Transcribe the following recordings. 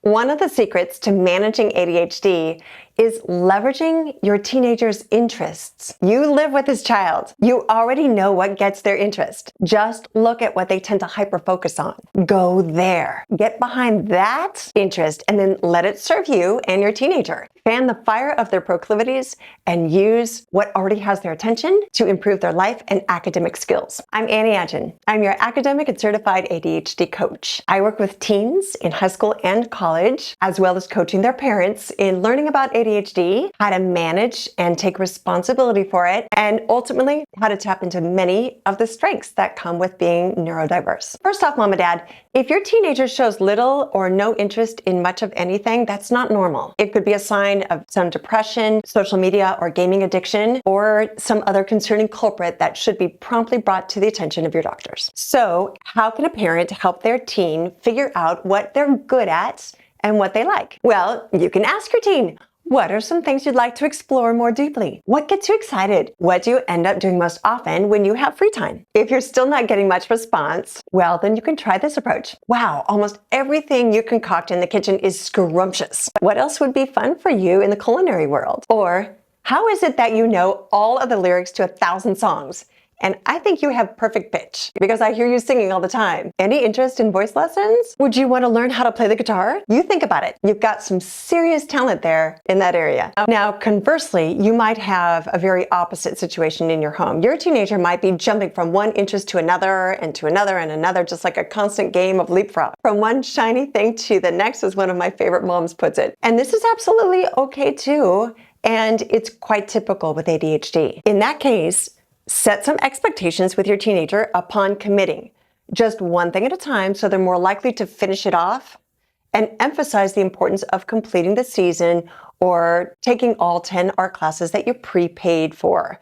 One of the secrets to managing ADHD is leveraging your teenager's interests. You live with this child. You already know what gets their interest. Just look at what they tend to hyper-focus on. Go there. Get behind that interest and then let it serve you and your teenager. Fan the fire of their proclivities and use what already has their attention to improve their life and academic skills. I'm Annie Adjen. I'm your academic and certified ADHD coach. I work with teens in high school and college, as well as coaching their parents in learning about ADHD, how to manage and take responsibility for it, and ultimately how to tap into many of the strengths that come with being neurodiverse. First off, mom and dad, if your teenager shows little or no interest in much of anything, that's not normal. It could be a sign of some depression, social media or gaming addiction, or some other concerning culprit that should be promptly brought to the attention of your doctors. So, how can a parent help their teen figure out what they're good at and what they like? Well, you can ask your teen, what are some things you'd like to explore more deeply? What gets you excited? What do you end up doing most often when you have free time? If you're still not getting much response, well, then you can try this approach. Wow, almost everything you concoct in the kitchen is scrumptious. What else would be fun for you in the culinary world? Or, how is it that you know all of the lyrics to 1,000 songs? And I think you have perfect pitch because I hear you singing all the time. Any interest in voice lessons? Would you want to learn how to play the guitar? You think about it. You've got some serious talent there in that area. Now, conversely, you might have a very opposite situation in your home. Your teenager might be jumping from one interest to another and to another and another, just like a constant game of leapfrog. From one shiny thing to the next, as one of my favorite moms puts it. And this is absolutely okay too. And it's quite typical with ADHD. In that case, set some expectations with your teenager upon committing. Just one thing at a time so they're more likely to finish it off, and emphasize the importance of completing the season or taking all 10 art classes that you prepaid for.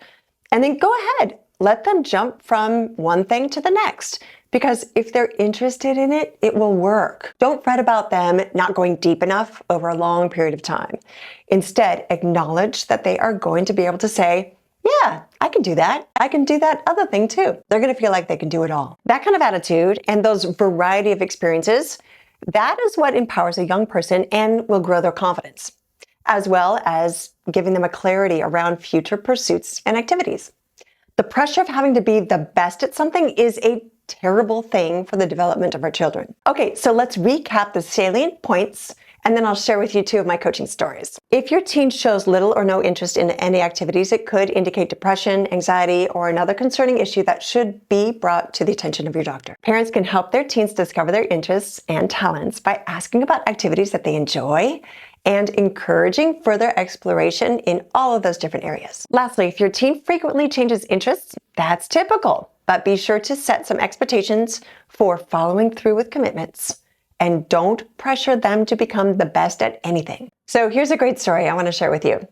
And then go ahead, let them jump from one thing to the next, because if they're interested in it, it will work. Don't fret about them not going deep enough over a long period of time. Instead, acknowledge that they are going to be able to say, yeah, I can do that. I can do that other thing too. They're going to feel like they can do it all. That kind of attitude and those variety of experiences, that is what empowers a young person and will grow their confidence, as well as giving them a clarity around future pursuits and activities. The pressure of having to be the best at something is a terrible thing for the development of our children. Okay, so let's recap the salient points, and then I'll share with you 2 of my coaching stories. If your teen shows little or no interest in any activities, it could indicate depression, anxiety, or another concerning issue that should be brought to the attention of your doctor. Parents can help their teens discover their interests and talents by asking about activities that they enjoy and encouraging further exploration in all of those different areas. Lastly, if your teen frequently changes interests, that's typical, but be sure to set some expectations for following through with commitments. And don't pressure them to become the best at anything. So here's a great story I want to share with you.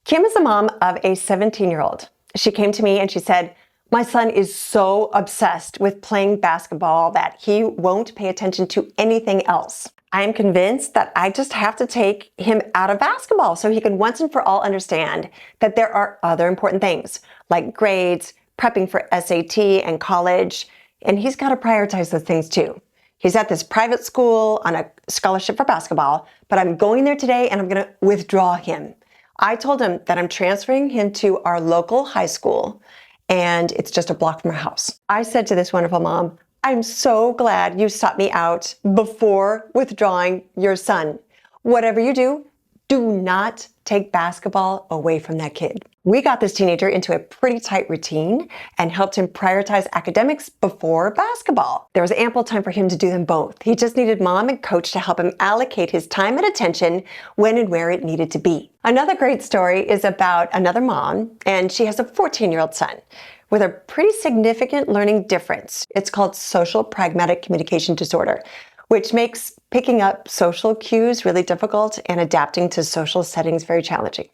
Kim is the mom of a 17-year-old. She came to me and she said, my son is so obsessed with playing basketball that he won't pay attention to anything else. I am convinced that I just have to take him out of basketball so he can once and for all understand that there are other important things like grades, prepping for SAT and college, and he's got to prioritize those things too. He's at this private school on a scholarship for basketball, but I'm going there today and I'm going to withdraw him. I told him that I'm transferring him to our local high school and it's just a block from our house. I said to this wonderful mom, I'm so glad you sought me out before withdrawing your son. Whatever you do, do not take basketball away from that kid. We got this teenager into a pretty tight routine and helped him prioritize academics before basketball. There was ample time for him to do them both. He just needed mom and coach to help him allocate his time and attention when and where it needed to be. Another great story is about another mom, and she has a 14-year-old son with a pretty significant learning difference. It's called social pragmatic communication disorder, which makes picking up social cues really difficult and adapting to social settings very challenging.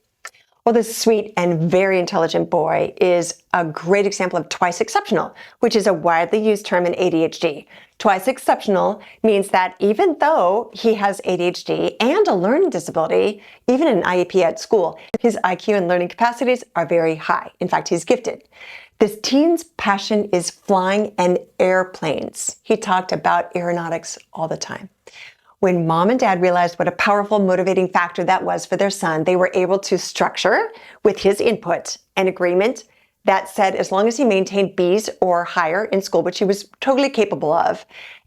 Well, this sweet and very intelligent boy is a great example of twice exceptional, which is a widely used term in ADHD. Twice exceptional means that even though he has ADHD and a learning disability, even an IEP at school, his IQ and learning capacities are very high. In fact, he's gifted. This teen's passion is flying and airplanes. He talked about aeronautics all the time. When mom and dad realized what a powerful motivating factor that was for their son, they were able to structure, with his input, an agreement that said as long as he maintained B's or higher in school, which he was totally capable of,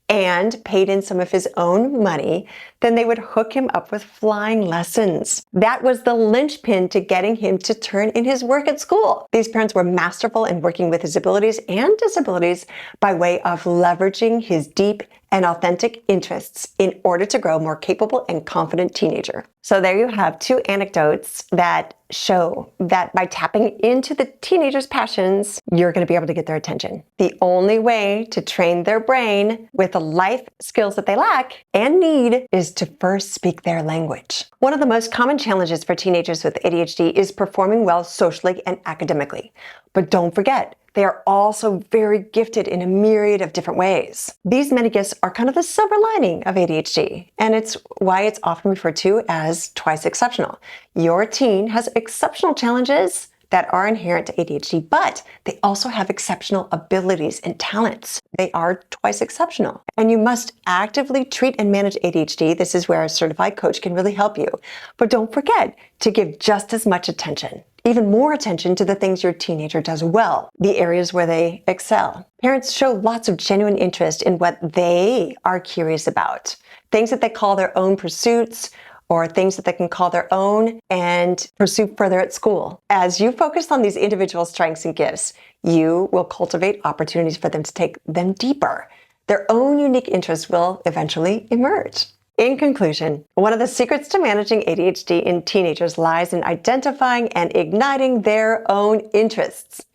and paid in some of his own money, then they would hook him up with flying lessons. That was the linchpin to getting him to turn in his work at school. These parents were masterful in working with his abilities and disabilities by way of leveraging his deep and authentic interests in order to grow a more capable and confident teenager. So there you have two anecdotes that show that by tapping into the teenager's passions, you're going to be able to get their attention. The only way to train their brain with the life skills that they lack and need is to first speak their language. One of the most common challenges for teenagers with ADHD is performing well socially and academically. But don't forget, they are also very gifted in a myriad of different ways. These many gifts are kind of the silver lining of ADHD, and it's why it's often referred to as twice exceptional. Your teen has exceptional challenges that are inherent to ADHD, but they also have exceptional abilities and talents. They are twice exceptional. And you must actively treat and manage ADHD. This is where a certified coach can really help you. But don't forget to give just as much attention, even more attention, to the things your teenager does well, the areas where they excel. Parents show lots of genuine interest in what they are curious about, things that they call their own pursuits, or things that they can call their own and pursue further at school. As you focus on these individual strengths and gifts, you will cultivate opportunities for them to take them deeper. Their own unique interests will eventually emerge. In conclusion, one of the secrets to managing ADHD in teenagers lies in identifying and igniting their own interests.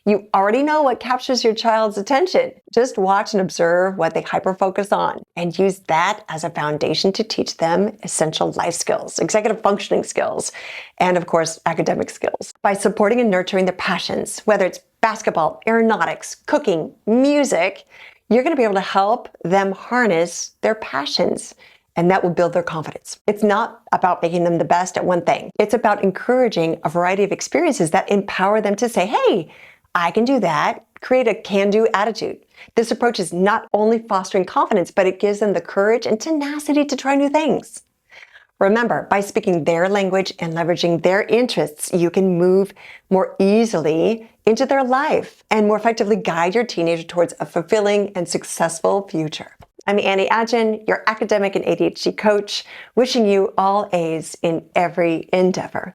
You already know what captures your child's attention. Just watch and observe what they hyper-focus on and use that as a foundation to teach them essential life skills, executive functioning skills, and of course, academic skills. By supporting and nurturing their passions, whether it's basketball, aeronautics, cooking, music, you're going to be able to help them harness their passions, and that will build their confidence. It's not about making them the best at one thing. It's about encouraging a variety of experiences that empower them to say, hey, I can do that. Create a can-do attitude. This approach is not only fostering confidence, but it gives them the courage and tenacity to try new things. Remember, by speaking their language and leveraging their interests, you can move more easily into their life and more effectively guide your teenager towards a fulfilling and successful future. I'm Annie Adjen, your academic and ADHD coach, wishing you all A's in every endeavor.